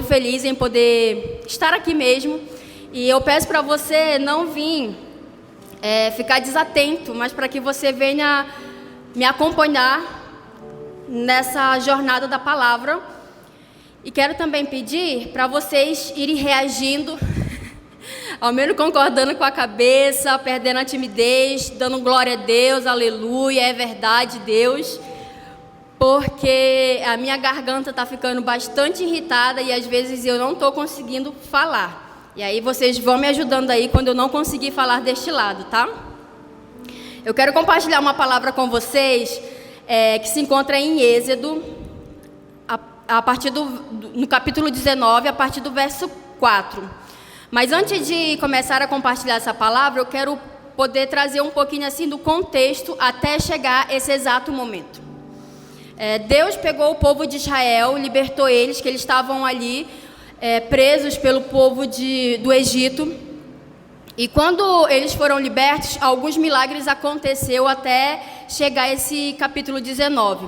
feliz em poder estar aqui mesmo. E eu peço para você não vir ficar desatento, mas para que você venha me acompanhar nessa jornada da palavra. E quero também pedir para vocês irem reagindo, ao menos concordando com a cabeça, perdendo a timidez, dando glória a Deus, aleluia, é verdade, Deus. Porque a minha garganta está ficando bastante irritada e às vezes eu não estou conseguindo falar. E aí vocês vão me ajudando aí quando eu não conseguir falar deste lado, tá? Eu quero compartilhar uma palavra com vocês que se encontra em Êxodo, a partir no capítulo 19, a partir do verso 4. Mas antes de começar a compartilhar essa palavra, eu quero poder trazer um pouquinho assim do contexto até chegar esse exato momento. Deus pegou o povo de Israel, libertou eles, que eles estavam ali presos pelo povo do Egito. E quando eles foram libertos, alguns milagres aconteceram até chegar esse capítulo 19.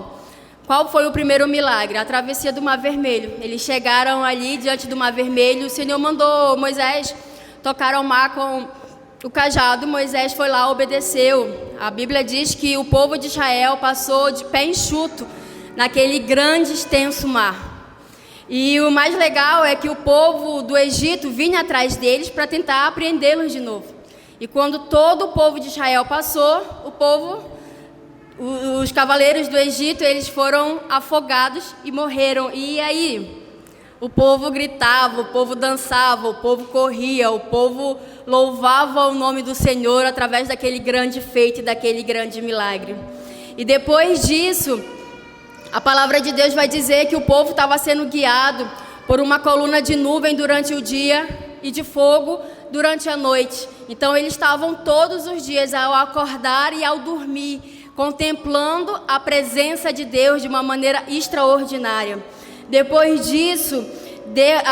Qual foi o primeiro milagre? A travessia do Mar Vermelho. Eles chegaram ali diante do Mar Vermelho, o Senhor mandou Moisés tocar ao mar com o cajado, Moisés foi lá, obedeceu. A Bíblia diz que o povo de Israel passou de pé enxuto naquele grande, extenso mar. E o mais legal é que o povo do Egito vinha atrás deles para tentar apreendê-los de novo. E quando todo o povo de Israel passou, os cavaleiros do Egito, eles foram afogados e morreram. E aí, o povo gritava, o povo dançava, o povo corria, o povo louvava o nome do Senhor através daquele grande feito e daquele grande milagre. E depois disso, a palavra de Deus vai dizer que o povo estava sendo guiado por uma coluna de nuvem durante o dia e de fogo durante a noite. Então, eles estavam todos os dias, ao acordar e ao dormir, contemplando a presença de Deus de uma maneira extraordinária. Depois disso,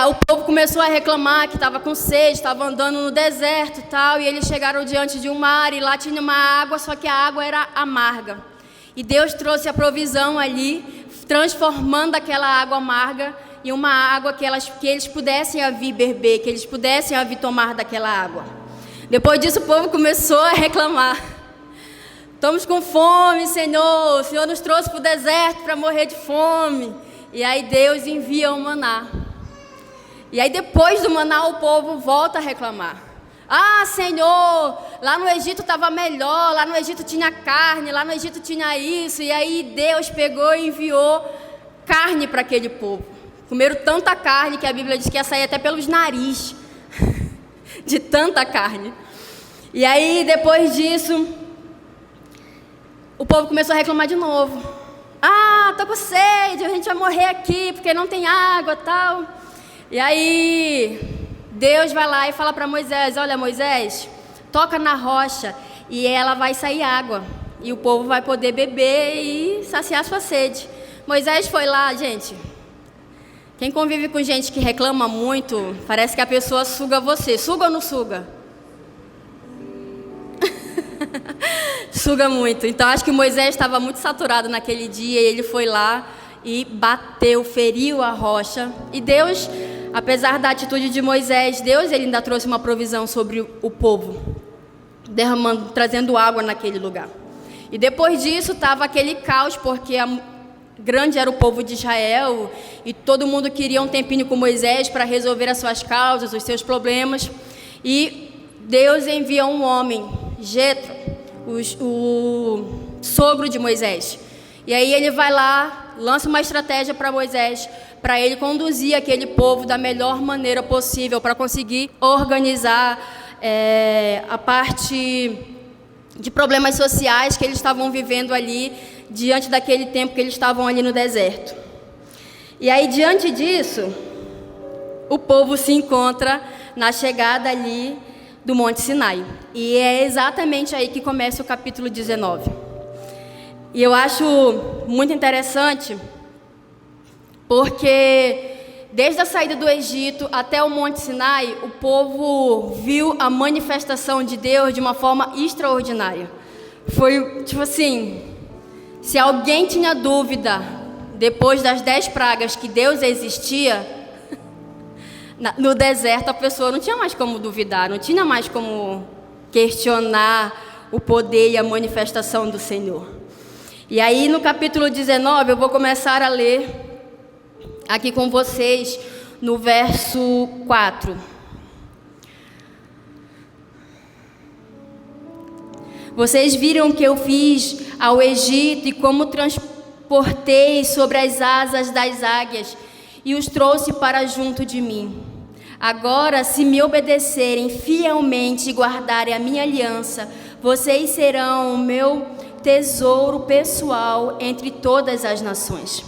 o povo começou a reclamar que estava com sede, estava andando no deserto e tal, e eles chegaram diante de um mar, e lá tinha uma água, só que a água era amarga. E Deus trouxe a provisão ali, transformando aquela água amarga em uma água que eles pudessem vir beber, que eles pudessem vir tomar daquela água. Depois disso, o povo começou a reclamar. Estamos com fome, Senhor. O Senhor nos trouxe para o deserto para morrer de fome. E aí Deus envia o maná. E aí depois do maná o povo volta a reclamar. Ah, Senhor, lá no Egito estava melhor, lá no Egito tinha carne, lá no Egito tinha isso. E aí Deus pegou e enviou carne para aquele povo. Comeram tanta carne que a Bíblia diz que ia sair até pelos narizes, de tanta carne. E aí depois disso, o povo começou a reclamar de novo. Ah, tô com sede, a gente vai morrer aqui porque não tem água e tal. E aí Deus vai lá e fala para Moisés: olha, Moisés, toca na rocha e ela vai sair água. E o povo vai poder beber e saciar sua sede. Moisés foi lá, gente. Quem convive com gente que reclama muito, parece que a pessoa suga você. Suga ou não suga? Suga muito. Então acho que Moisés estava muito saturado naquele dia e ele foi lá e bateu, feriu a rocha. E Deus, apesar da atitude de Moisés, Deus ele ainda trouxe uma provisão sobre o povo, derramando, trazendo água naquele lugar. E depois disso estava aquele caos, porque grande era o povo de Israel e todo mundo queria um tempinho com Moisés para resolver as suas causas, os seus problemas. E Deus envia um homem, Jetro, o sogro de Moisés. E aí ele vai lá, lança uma estratégia para Moisés, para ele conduzir aquele povo da melhor maneira possível, para conseguir organizar a parte de problemas sociais que eles estavam vivendo ali, diante daquele tempo que eles estavam ali no deserto. E aí, diante disso, o povo se encontra na chegada ali do Monte Sinai. E é exatamente aí que começa o capítulo 19. E eu acho muito interessante, porque desde a saída do Egito até o Monte Sinai, o povo viu a manifestação de Deus de uma forma extraordinária. Foi tipo assim, se alguém tinha dúvida, depois das 10 pragas, que Deus existia, No deserto, a pessoa não tinha mais como duvidar, não tinha mais como questionar o poder e a manifestação do Senhor. E aí, no capítulo 19, eu vou começar a ler aqui com vocês, no verso 4. Vocês viram o que eu fiz ao Egito e como transportei sobre as asas das águias e os trouxe para junto de mim. Agora, se me obedecerem fielmente e guardarem a minha aliança, vocês serão o meu tesouro pessoal entre todas as nações.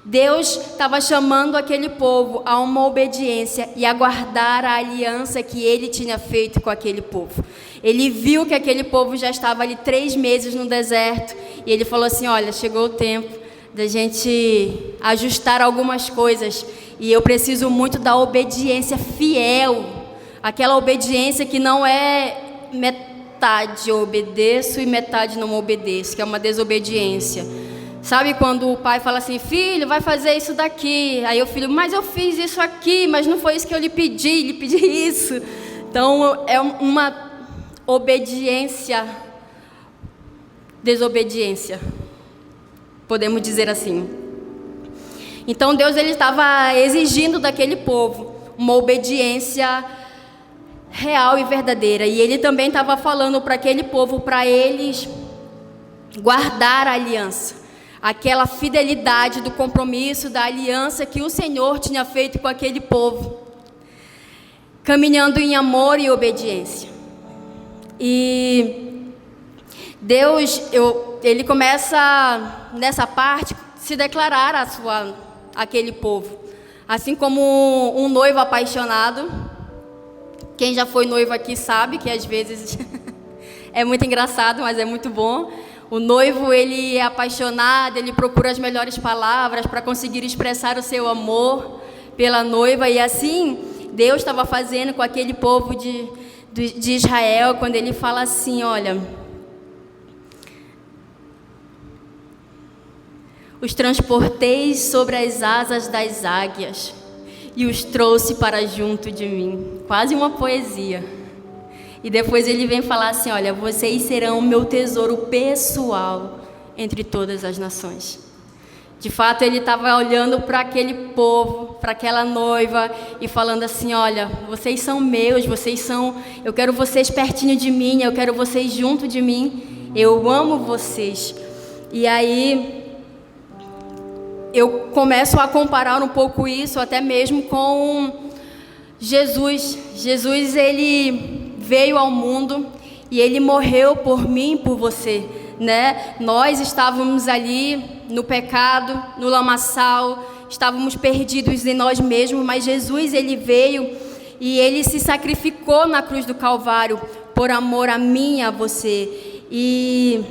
Deus estava chamando aquele povo a uma obediência e a guardar a aliança que ele tinha feito com aquele povo. Ele viu que aquele povo já estava ali 3 meses no deserto e ele falou assim: olha, chegou o tempo da gente ajustar algumas coisas e eu preciso muito da obediência fiel, aquela obediência que não é metade eu obedeço e metade não obedeço, que é uma desobediência. Sabe quando o pai fala assim: filho, vai fazer isso daqui. Aí o filho: mas eu fiz isso aqui, mas não foi isso que eu lhe pedi isso. Então é uma obediência, desobediência, podemos dizer assim. Então Deus ele estava exigindo daquele povo uma obediência real e verdadeira. E ele também estava falando para aquele povo, para eles guardar a aliança. Aquela fidelidade do compromisso, da aliança que o Senhor tinha feito com aquele povo, caminhando em amor e obediência. E Deus, ele começa nessa parte se declarar aquele povo, assim como um noivo apaixonado. Quem já foi noivo aqui sabe que às vezes é muito engraçado, mas é muito bom. O noivo, ele é apaixonado, ele procura as melhores palavras para conseguir expressar o seu amor pela noiva. E assim, Deus estava fazendo com aquele povo de Israel, quando ele fala assim: olha, os transportei sobre as asas das águias e os trouxe para junto de mim. Quase uma poesia. E depois ele vem falar assim: olha, vocês serão o meu tesouro pessoal entre todas as nações. De fato, ele estava olhando para aquele povo, para aquela noiva, e falando assim: olha, vocês são meus, eu quero vocês pertinho de mim, eu quero vocês junto de mim, eu amo vocês. E aí, eu começo a comparar um pouco isso, até mesmo com Jesus. Jesus, ele veio ao mundo e ele morreu por mim e por você, né? Nós estávamos ali no pecado, no lamaçal, estávamos perdidos em nós mesmos, mas Jesus, ele veio e ele se sacrificou na cruz do Calvário por amor a mim e a você. E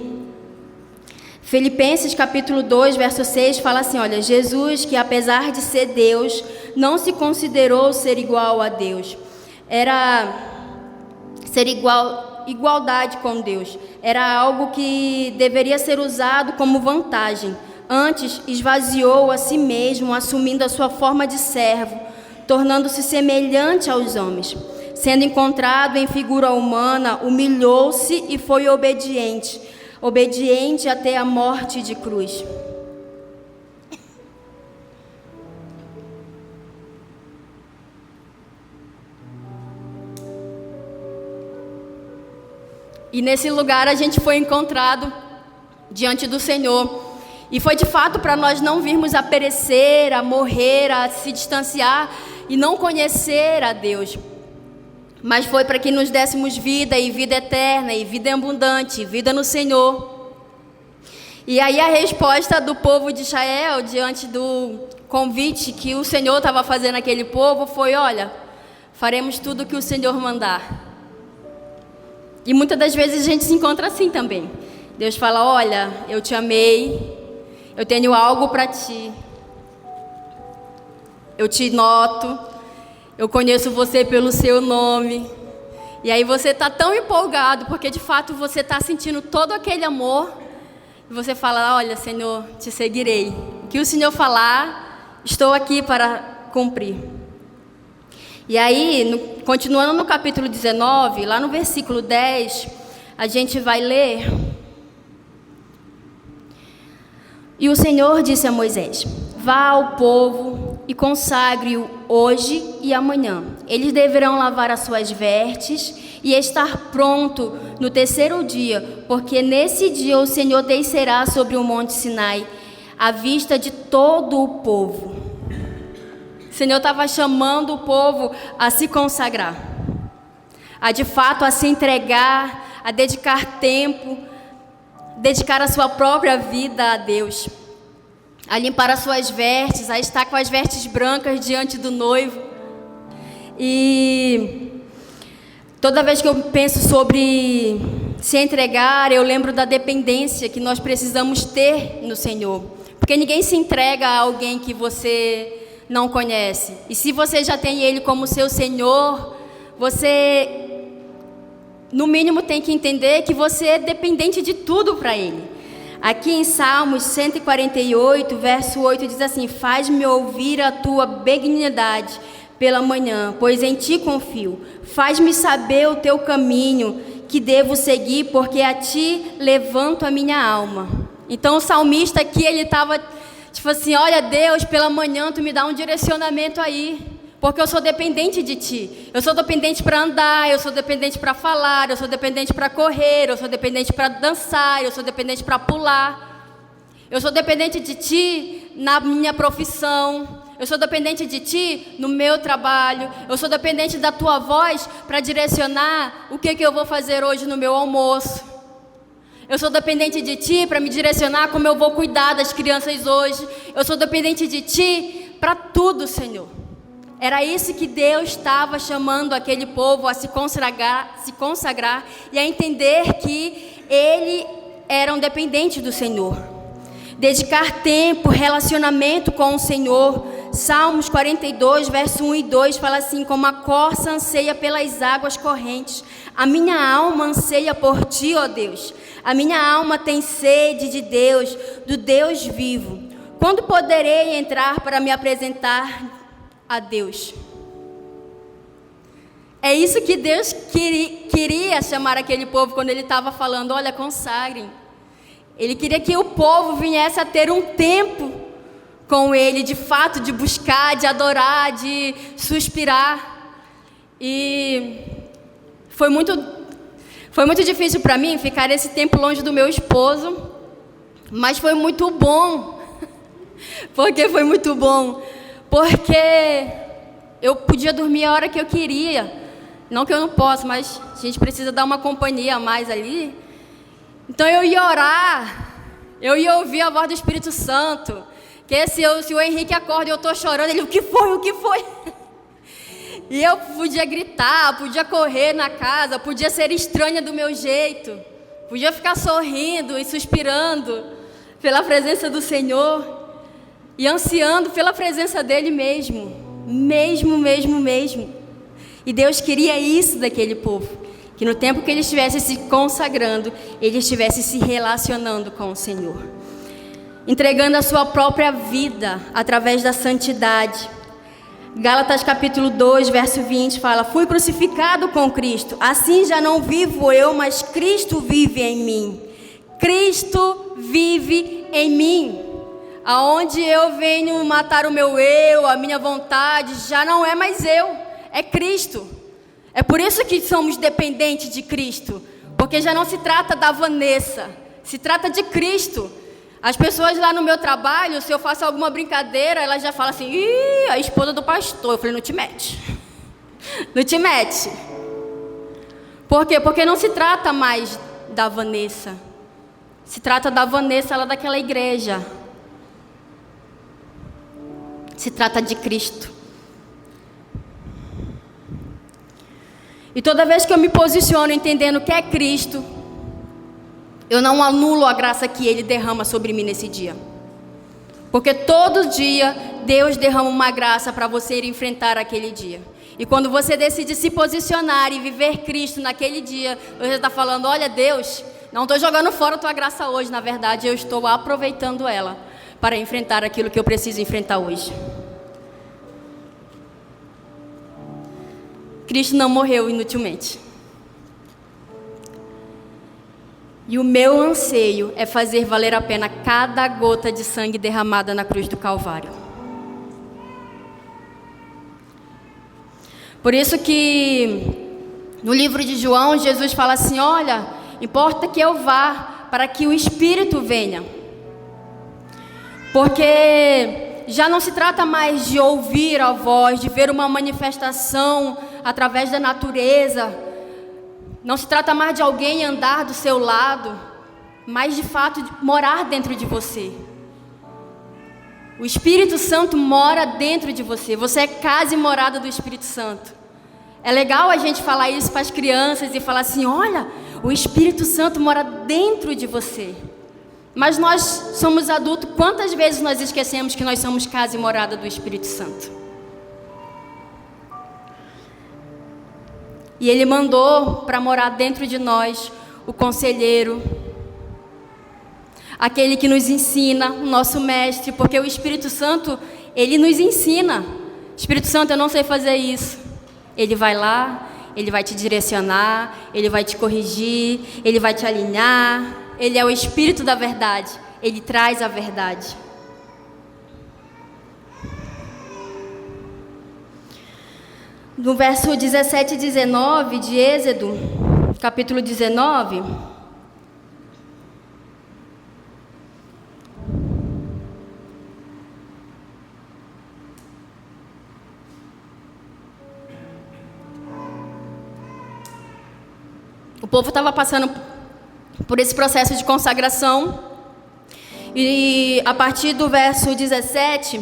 Filipenses capítulo 2, verso 6 fala assim: olha, Jesus, que apesar de ser Deus, não se considerou ser igual a Deus. Igualdade com Deus era algo que deveria ser usado como vantagem. Antes, esvaziou a si mesmo, assumindo a sua forma de servo, tornando-se semelhante aos homens. Sendo encontrado em figura humana, humilhou-se e foi obediente até a morte de cruz. E nesse lugar a gente foi encontrado diante do Senhor. E foi de fato para nós não virmos a perecer, a morrer, a se distanciar e não conhecer a Deus. Mas foi para que nos dessemos vida e vida eterna e vida abundante, vida no Senhor. E aí a resposta do povo de Israel diante do convite que o Senhor estava fazendo àquele povo foi: olha, faremos tudo o que o Senhor mandar. E muitas das vezes a gente se encontra assim também. Deus fala: olha, eu te amei, eu tenho algo para ti, eu te noto, eu conheço você pelo seu nome. E aí você está tão empolgado, porque de fato você está sentindo todo aquele amor, e você fala: olha, Senhor, te seguirei. O que o Senhor falar, estou aqui para cumprir. E aí, continuando no capítulo 19, lá no versículo 10, a gente vai ler. E o Senhor disse a Moisés: vá ao povo e consagre-o hoje e amanhã. Eles deverão lavar as suas vestes e estar pronto no terceiro dia, porque nesse dia o Senhor descerá sobre o monte Sinai, à vista de todo o povo. O Senhor estava chamando o povo a se consagrar, a de fato a se entregar, a dedicar tempo, dedicar a sua própria vida a Deus, a limpar as suas vestes, a estar com as vestes brancas diante do noivo. E toda vez que eu penso sobre se entregar, eu lembro da dependência que nós precisamos ter no Senhor, porque ninguém se entrega a alguém que você não conhece. E se você já tem Ele como seu Senhor, você, no mínimo, tem que entender que você é dependente de tudo para Ele. Aqui em Salmos 148, verso 8, diz assim: faz-me ouvir a tua benignidade pela manhã, pois em ti confio. Faz-me saber o teu caminho que devo seguir, porque a ti levanto a minha alma. Então o salmista aqui, ele estava tipo assim: olha Deus, pela manhã tu me dá um direcionamento aí, porque eu sou dependente de ti. Eu sou dependente para andar, eu sou dependente para falar, eu sou dependente para correr, eu sou dependente para dançar, eu sou dependente para pular. Eu sou dependente de ti na minha profissão. Eu sou dependente de ti no meu trabalho. Eu sou dependente da tua voz para direcionar o que eu vou fazer hoje no meu almoço. Eu sou dependente de ti para me direcionar como eu vou cuidar das crianças hoje. Eu sou dependente de ti para tudo, Senhor. Era isso que Deus estava chamando aquele povo a se consagrar e a entender que eles eram dependentes do Senhor. Dedicar tempo, relacionamento com o Senhor. Salmos 42, verso 1 e 2 fala assim: como a corça anseia pelas águas correntes, a minha alma anseia por ti, ó Deus. A minha alma tem sede de Deus, do Deus vivo. Quando poderei entrar para me apresentar a Deus? É isso que Deus queria chamar aquele povo quando Ele estava falando: olha, consagrem. Ele queria que o povo viesse a ter um tempo com Ele, de fato, de buscar, de adorar, de suspirar. E foi muito difícil para mim ficar esse tempo longe do meu esposo, mas foi muito bom. Porque foi muito bom. Porque eu podia dormir a hora que eu queria. Não que eu não possa, mas a gente precisa dar uma companhia a mais ali. Então eu ia orar, eu ia ouvir a voz do Espírito Santo. Que se o Henrique acorda e eu estou chorando, ele: o que foi? O que foi? E eu podia gritar, podia correr na casa, podia ser estranha do meu jeito, podia ficar sorrindo e suspirando pela presença do Senhor e ansiando pela presença dEle mesmo. E Deus queria isso daquele povo, que no tempo que eles estivessem se consagrando, eles estivessem se relacionando com o Senhor, entregando a sua própria vida através da santidade. Gálatas capítulo 2, verso 20 fala: fui crucificado com Cristo, assim já não vivo eu, mas Cristo vive em mim. Cristo vive em mim. Aonde eu venho matar o meu eu, a minha vontade, já não é mais eu, é Cristo. É por isso que somos dependentes de Cristo, porque já não se trata da Vanessa, se trata de Cristo. As pessoas lá no meu trabalho, se eu faço alguma brincadeira, elas já falam assim: ih, a esposa do pastor. Eu falei: não te mete. Não te mete. Por quê? Porque não se trata mais da Vanessa. Se trata da Vanessa lá daquela igreja. Se trata de Cristo. E toda vez que eu me posiciono entendendo que é Cristo, eu não anulo a graça que Ele derrama sobre mim nesse dia. Porque todo dia Deus derrama uma graça para você ir enfrentar aquele dia. E quando você decide se posicionar e viver Cristo naquele dia, você está falando: olha Deus, não estou jogando fora a tua graça hoje. Na verdade, eu estou aproveitando ela para enfrentar aquilo que eu preciso enfrentar hoje. Cristo não morreu inutilmente. E o meu anseio é fazer valer a pena cada gota de sangue derramada na cruz do Calvário. Por isso que no livro de João, Jesus fala assim: olha, importa que eu vá para que o Espírito venha. Porque já não se trata mais de ouvir a voz, de ver uma manifestação através da natureza. Não se trata mais de alguém andar do seu lado, mas de fato de morar dentro de você. O Espírito Santo mora dentro de você. Você é casa e morada do Espírito Santo. É legal a gente falar isso para as crianças e falar assim: olha, o Espírito Santo mora dentro de você. Mas nós somos adultos, quantas vezes nós esquecemos que nós somos casa e morada do Espírito Santo? E Ele mandou para morar dentro de nós o conselheiro, aquele que nos ensina, o nosso mestre, porque o Espírito Santo, Ele nos ensina. Espírito Santo, eu não sei fazer isso. Ele vai lá, Ele vai te direcionar, Ele vai te corrigir, Ele vai te alinhar. Ele é o Espírito da verdade, Ele traz a verdade. No verso 17 e 19 de Êxodo, capítulo 19, o povo estava passando por esse processo de consagração, e a partir do verso 17,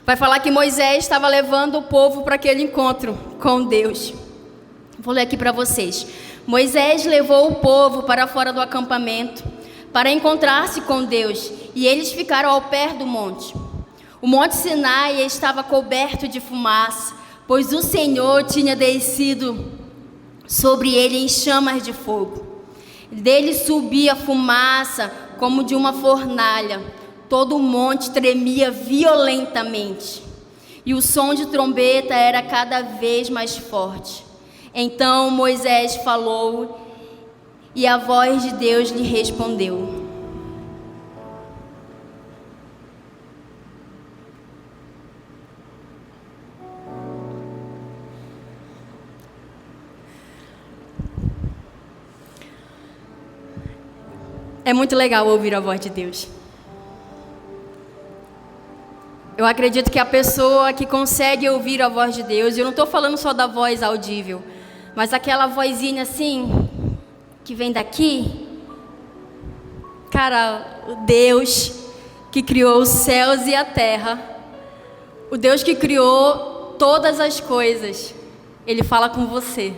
vai falar que Moisés estava levando o povo para aquele encontro com Deus. Vou ler aqui para vocês. Moisés levou o povo para fora do acampamento para encontrar-se com Deus, e eles ficaram ao pé do monte. O monte Sinai estava coberto de fumaça, pois o Senhor tinha descido sobre ele em chamas de fogo. Dele subia fumaça como de uma fornalha. Todo o monte tremia violentamente, e o som de trombeta era cada vez mais forte. Então Moisés falou, e a voz de Deus lhe respondeu. É muito legal ouvir a voz de Deus. Eu acredito que a pessoa que consegue ouvir a voz de Deus, eu não estou falando só da voz audível, mas aquela vozinha assim, que vem daqui. Cara, o Deus que criou os céus e a terra, o Deus que criou todas as coisas, Ele fala com você.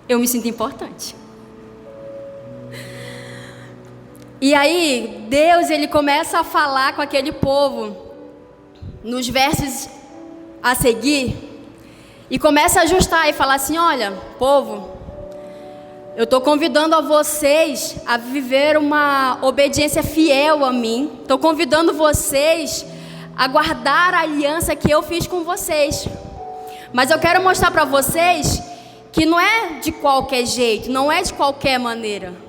Eu me sinto importante. E aí, Deus, Ele começa a falar com aquele povo, nos versos a seguir, e começa a ajustar e falar assim: olha, povo, eu estou convidando a vocês a viver uma obediência fiel a mim, estou convidando vocês a guardar a aliança que eu fiz com vocês, mas eu quero mostrar para vocês que não é de qualquer jeito, não é de qualquer maneira.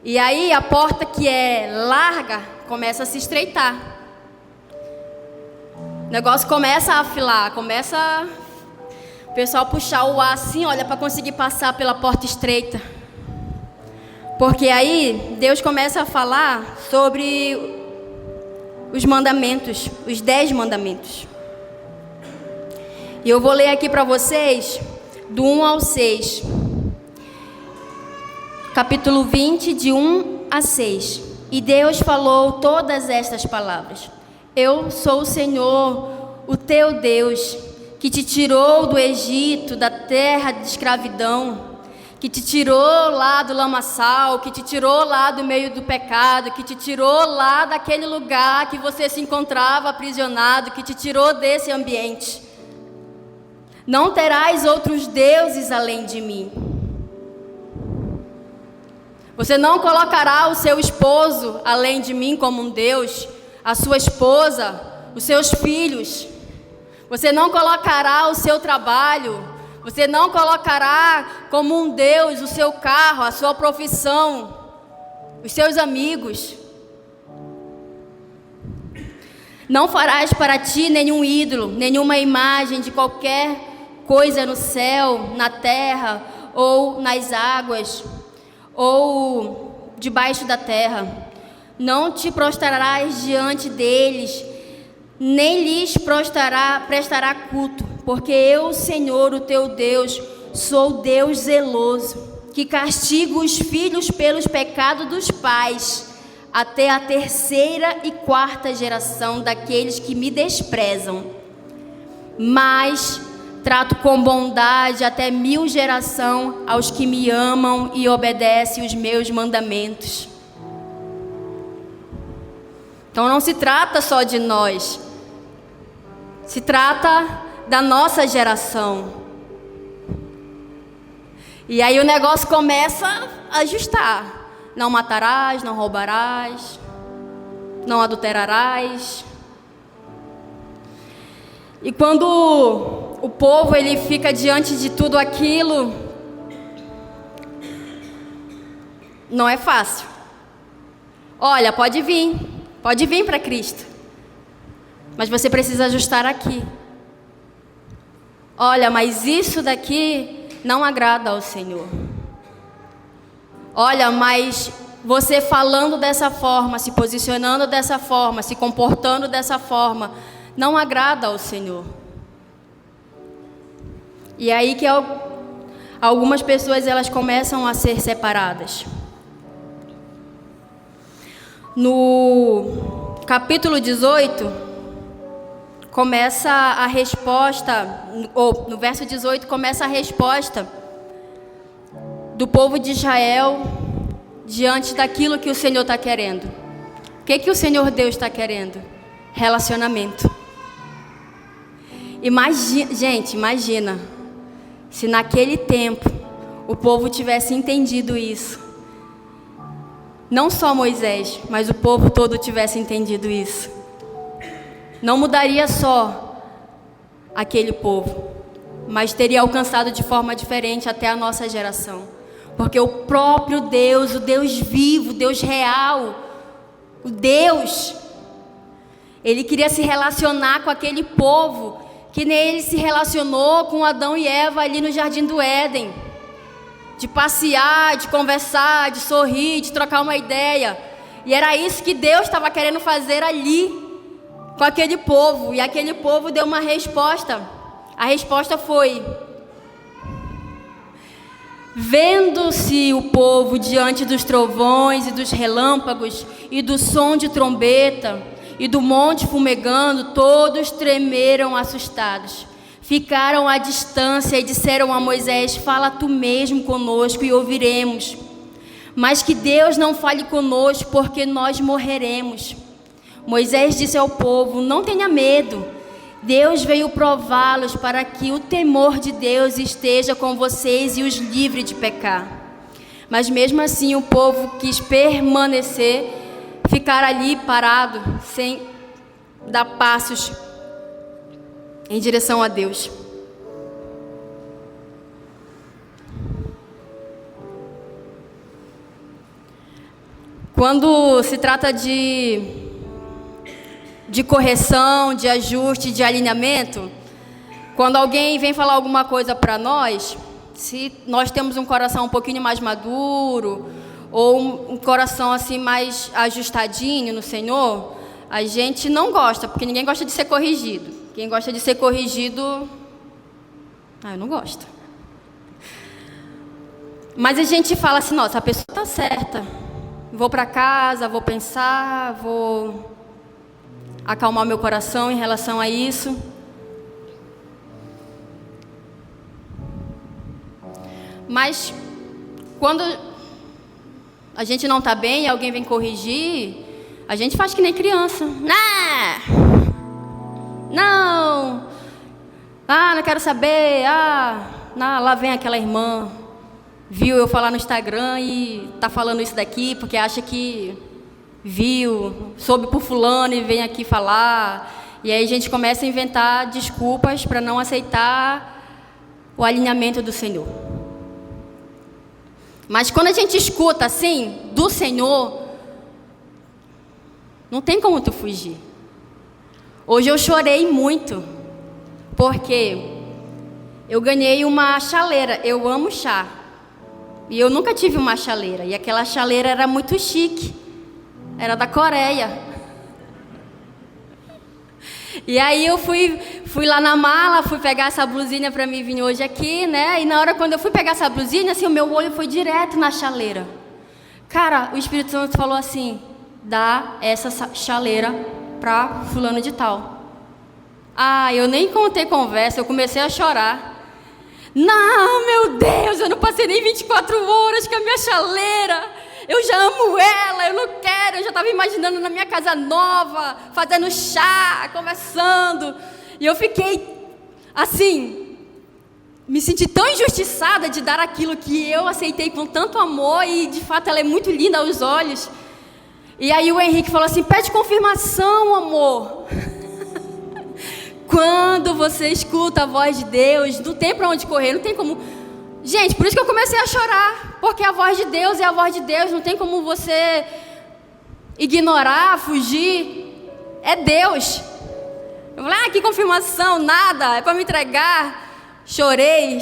E aí a porta que é larga começa a se estreitar. O negócio começa a afilar, começa o pessoal puxar o ar assim, olha, para conseguir passar pela porta estreita. Porque aí Deus começa a falar sobre os mandamentos, os 10 mandamentos. E eu vou ler aqui para vocês do 1 ao 6. Capítulo 20, de 1 a 6. E Deus falou todas estas palavras: Eu sou o Senhor, o teu Deus, que te tirou do Egito, da terra de escravidão, que te tirou lá do lamaçal, que te tirou lá do meio do pecado, que te tirou lá daquele lugar que você se encontrava aprisionado, que te tirou desse ambiente. Não terás outros deuses além de mim. Você não colocará o seu esposo além de mim como um Deus, a sua esposa, os seus filhos. Você não colocará o seu trabalho, você não colocará como um Deus o seu carro, a sua profissão, os seus amigos. Não farás para ti nenhum ídolo, nenhuma imagem de qualquer coisa no céu, na terra, ou nas águas, ou debaixo da terra. Não te prostrarás diante deles, nem lhes prestará culto, porque eu, Senhor, o teu Deus, sou Deus zeloso, que castigo os filhos pelos pecados dos pais, até a 3ª e 4ª geração daqueles que me desprezam. Mas trato com bondade até 1000 gerações aos que me amam e obedecem os meus mandamentos. Então não se trata só de nós, se trata da nossa geração. E aí o negócio começa a ajustar. Não matarás, não roubarás, não adulterarás. E quando o povo ele fica diante de tudo aquilo, não é fácil. Olha, pode vir para Cristo, mas você precisa ajustar aqui. Olha, mas isso daqui não agrada ao Senhor. Olha, mas você falando dessa forma, se posicionando dessa forma, se comportando dessa forma, não agrada ao Senhor. E aí que algumas pessoas elas começam a ser separadas. No capítulo 18, começa a resposta, ou no verso 18, começa a resposta do povo de Israel diante daquilo que o Senhor está querendo. O que o Senhor Deus está querendo? Relacionamento. Imagina se naquele tempo o povo tivesse entendido isso. Não só Moisés, mas o povo todo tivesse entendido isso. Não mudaria só aquele povo, mas teria alcançado de forma diferente até a nossa geração. Porque o próprio Deus, o Deus vivo, o Deus real, o Deus, Ele queria se relacionar com aquele povo, que nem Ele se relacionou com Adão e Eva ali no Jardim do Éden. De passear, de conversar, de sorrir, de trocar uma ideia. E era isso que Deus estava querendo fazer ali, com aquele povo. E aquele povo deu uma resposta. A resposta foi: vendo-se o povo diante dos trovões e dos relâmpagos e do som de trombeta e do monte fumegando, todos tremeram assustados. Ficaram à distância e disseram a Moisés: fala tu mesmo conosco e ouviremos. Mas que Deus não fale conosco, porque nós morreremos. Moisés disse ao povo: não tenha medo. Deus veio prová-los para que o temor de Deus esteja com vocês e os livre de pecar. Mas mesmo assim o povo quis permanecer, ficar ali parado, sem dar passos em direção a Deus. Quando se trata de correção, de ajuste, de alinhamento, quando alguém vem falar alguma coisa para nós, se nós temos um coração um pouquinho mais maduro, ou um coração assim mais ajustadinho no Senhor, a gente não gosta, porque ninguém gosta de ser corrigido. Quem gosta de ser corrigido, eu não gosto. Mas a gente fala assim: nossa, a pessoa está certa. Vou para casa, vou pensar, vou acalmar meu coração em relação a isso. Mas quando a gente não está bem e alguém vem corrigir, a gente faz que nem criança. Não, não quero saber. Lá vem aquela irmã, viu eu falar no Instagram e tá falando isso daqui porque acha que viu, soube por fulano e vem aqui falar. E aí a gente começa a inventar desculpas para não aceitar o alinhamento do Senhor. Mas quando a gente escuta assim, do Senhor, não tem como tu fugir. Hoje eu chorei muito, porque eu ganhei uma chaleira. Eu amo chá. E eu nunca tive uma chaleira. E aquela chaleira era muito chique. Era da Coreia. E aí eu fui lá na mala, fui pegar essa blusinha para mim vir hoje aqui, né? E na hora quando eu fui pegar essa blusinha, assim, o meu olho foi direto na chaleira. Cara, o Espírito Santo falou assim: dá essa chaleira para fulano de tal. Ah, eu nem contei conversa, eu comecei a chorar. Não, meu Deus, eu não passei nem 24 horas com a minha chaleira. Eu já amo ela, eu não quero. Eu já estava imaginando na minha casa nova, fazendo chá, conversando. E eu fiquei, assim, me senti tão injustiçada de dar aquilo que eu aceitei com tanto amor. E, de fato, ela é muito linda aos olhos. E aí o Henrique falou assim: pede confirmação, amor. Quando você escuta a voz de Deus, não tem para onde correr, não tem como... Gente, por isso que eu comecei a chorar, porque a voz de Deus é a voz de Deus, não tem como você ignorar, fugir, é Deus. Eu falei: que confirmação, nada, é para me entregar. Chorei,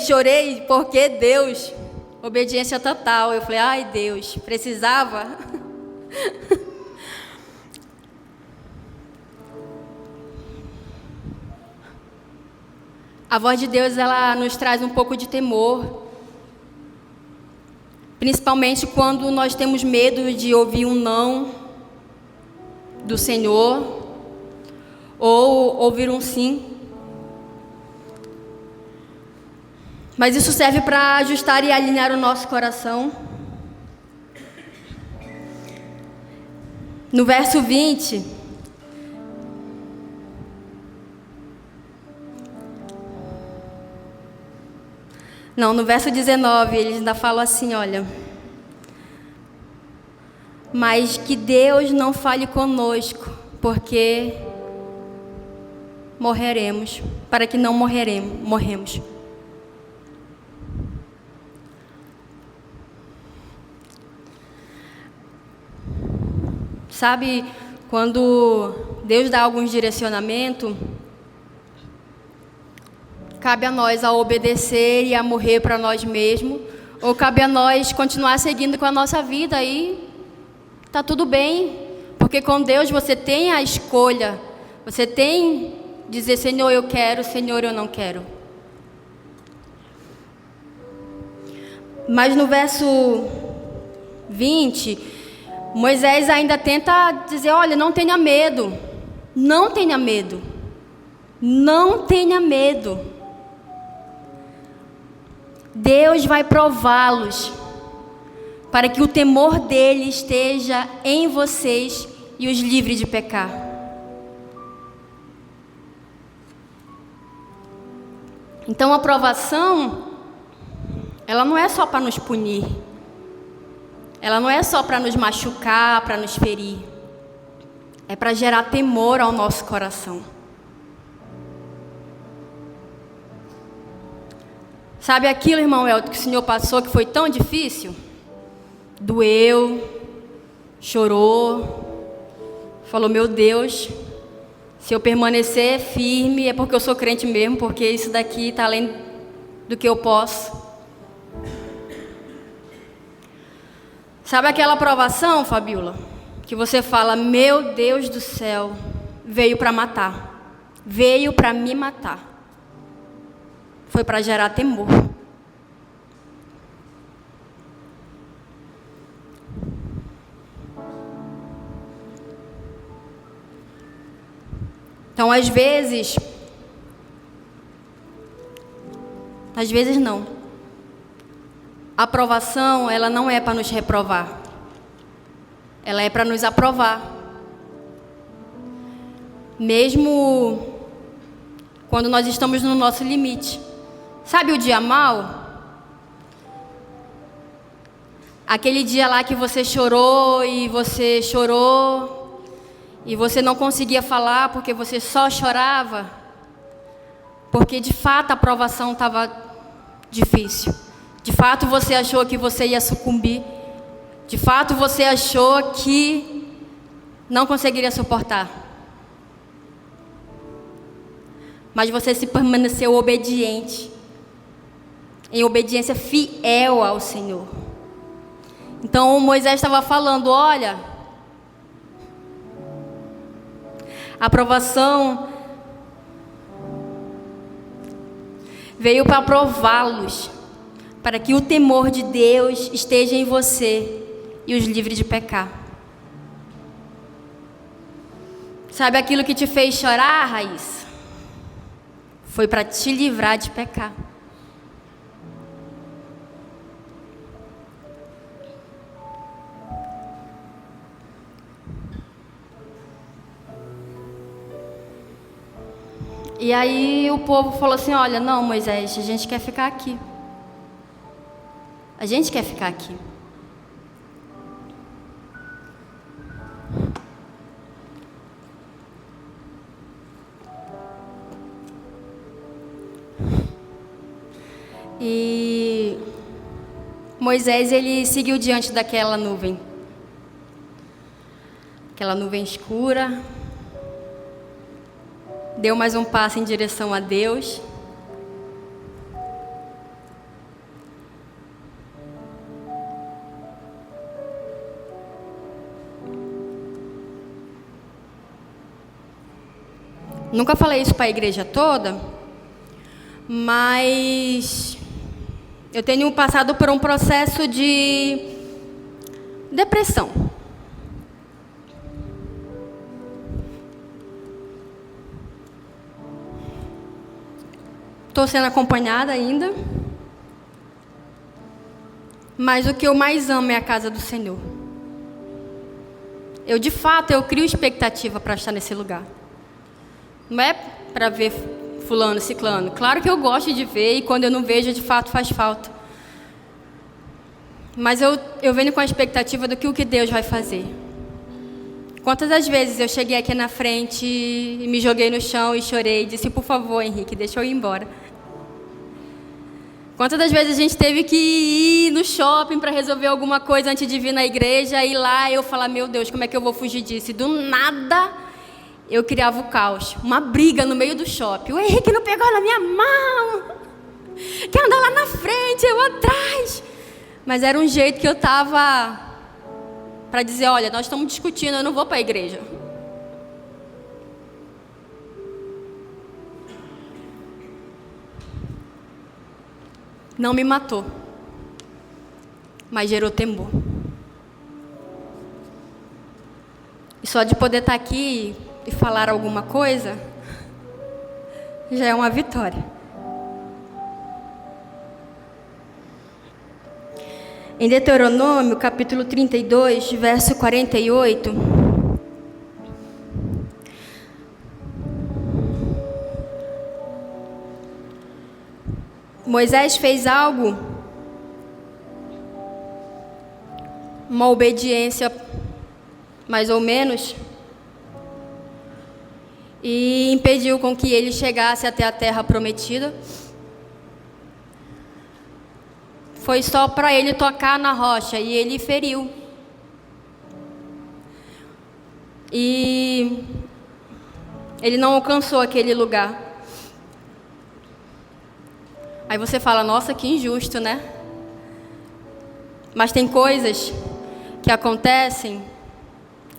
porque Deus, obediência total. Eu falei: ai Deus, precisava? A voz de Deus, ela nos traz um pouco de temor, principalmente quando nós temos medo de ouvir um não do Senhor, ou ouvir um sim. Mas isso serve para ajustar e alinhar o nosso coração. No verso 20... Não, no verso 19, eles ainda falam assim, olha: mas que Deus não fale conosco, porque morreremos, para que não morremos. Sabe, quando Deus dá alguns direcionamentos, cabe a nós a obedecer e a morrer para nós mesmos, ou cabe a nós continuar seguindo com a nossa vida e tá tudo bem, porque com Deus você tem a escolha, você tem dizer: Senhor, eu quero, Senhor, eu não quero. Mas no verso 20, Moisés ainda tenta dizer: olha, não tenha medo, não tenha medo, não tenha medo. Deus vai prová-los, para que o temor dele esteja em vocês e os livre de pecar. Então a provação, ela não é só para nos punir, ela não é só para nos machucar, para nos ferir, é para gerar temor ao nosso coração. Sabe aquilo, irmão Elton, que o Senhor passou, que foi tão difícil? Doeu, chorou, falou: meu Deus, se eu permanecer firme é porque eu sou crente mesmo, porque isso daqui está além do que eu posso. Sabe aquela provação, Fabiola, que você fala: meu Deus do céu, veio para matar, veio para me matar. Foi para gerar temor. Então, às vezes não. A aprovação, ela não é para nos reprovar. Ela é para nos aprovar. Mesmo quando nós estamos no nosso limite. Sabe o dia mau? Aquele dia lá que você chorou e você chorou e você não conseguia falar porque você só chorava, porque de fato a provação estava difícil. De fato você achou que você ia sucumbir. De fato você achou que não conseguiria suportar. Mas você se permaneceu obediente, em obediência fiel ao Senhor. Então Moisés estava falando, olha, a provação veio para prová-los, para que o temor de Deus esteja em você e os livre de pecar. Sabe aquilo que te fez chorar, Raíssa? Foi para te livrar de pecar. E aí o povo falou assim, olha, não, Moisés, a gente quer ficar aqui. A gente quer ficar aqui. E Moisés, ele seguiu diante daquela nuvem. Aquela nuvem escura. Deu mais um passo em direção a Deus. Nunca falei isso para a igreja toda, mas eu tenho passado por um processo de depressão. Estou sendo acompanhada ainda, mas o que eu mais amo é a casa do Senhor. De fato, eu crio expectativa para estar nesse lugar. Não é para ver fulano, ciclano. Claro que eu gosto de ver e quando eu não vejo, de fato, faz falta. Mas eu venho com a expectativa do que o que Deus vai fazer. Quantas das vezes eu cheguei aqui na frente e me joguei no chão e chorei e disse, por favor, Henrique, deixa eu ir embora. Quantas das vezes a gente teve que ir no shopping para resolver alguma coisa antes de vir na igreja e lá eu falar, meu Deus, como é que eu vou fugir disso? E do nada eu criava o caos, uma briga no meio do shopping. O Henrique não pegou na minha mão, quer andar lá na frente, eu atrás. Mas era um jeito que eu estava para dizer, olha, nós estamos discutindo, eu não vou para a igreja. Não me matou, mas gerou temor. E só de poder estar aqui e falar alguma coisa, já é uma vitória. Em Deuteronômio, capítulo 32, verso 48, Moisés fez algo, uma obediência, mais ou menos, e impediu com que ele chegasse até a terra prometida. Foi só para ele tocar na rocha e ele feriu. E ele não alcançou aquele lugar. Aí você fala, nossa, que injusto, né? Mas tem coisas que acontecem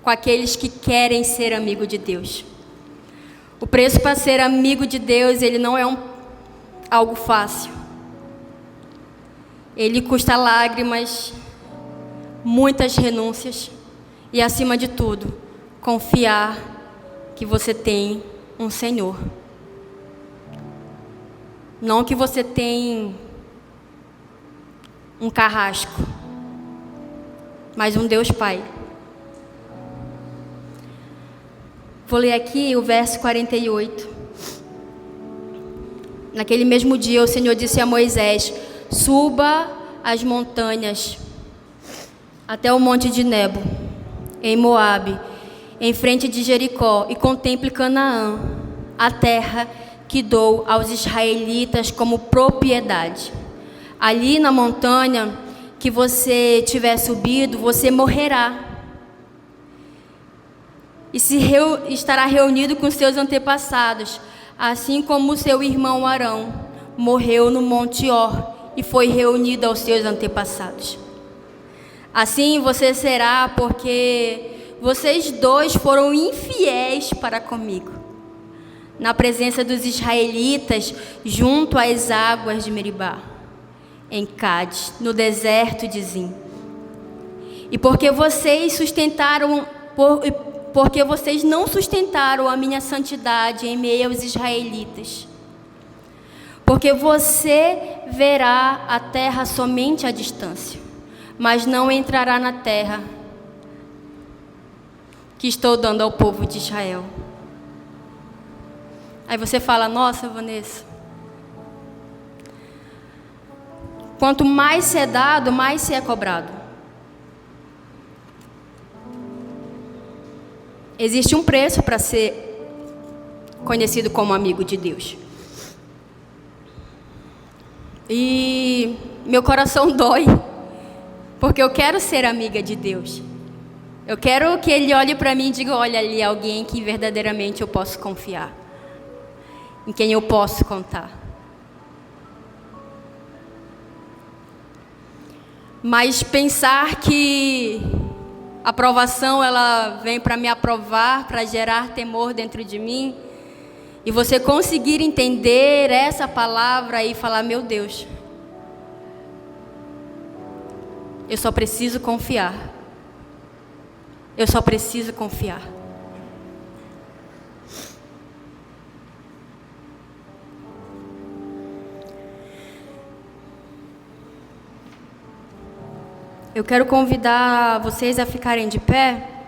com aqueles que querem ser amigo de Deus. O preço para ser amigo de Deus, ele não é algo fácil. Ele custa lágrimas, muitas renúncias e, acima de tudo, confiar que você tem um Senhor. Não que você tem um carrasco, mas um Deus Pai. Vou ler aqui o verso 48. Naquele mesmo dia, o Senhor disse a Moisés, suba as montanhas até o monte de Nebo, em Moabe, em frente de Jericó e contemple Canaã, a terra que dou aos israelitas como propriedade. Ali na montanha que você tiver subido, você morrerá. E estará reunido com seus antepassados, assim como seu irmão Arão morreu no Monte Hor e foi reunido aos seus antepassados. Assim você será, porque vocês dois foram infiéis para comigo, na presença dos israelitas, junto às águas de Meribá, em Cádiz, no deserto de Zim. E porque vocês não sustentaram a minha santidade em meio aos israelitas, porque você verá a terra somente à distância, mas não entrará na terra que estou dando ao povo de Israel. Aí você fala: nossa, Vanessa, quanto mais se é dado, mais se é cobrado. Existe um preço para ser conhecido como amigo de Deus. E meu coração dói, porque eu quero ser amiga de Deus. Eu quero que Ele olhe para mim e diga: olha ali alguém que verdadeiramente eu posso confiar, em quem eu posso contar. Mas pensar que a aprovação ela vem para me aprovar, para gerar temor dentro de mim, e você conseguir entender essa palavra e falar: meu Deus, eu só preciso confiar. Eu só preciso confiar. Eu quero convidar vocês a ficarem de pé.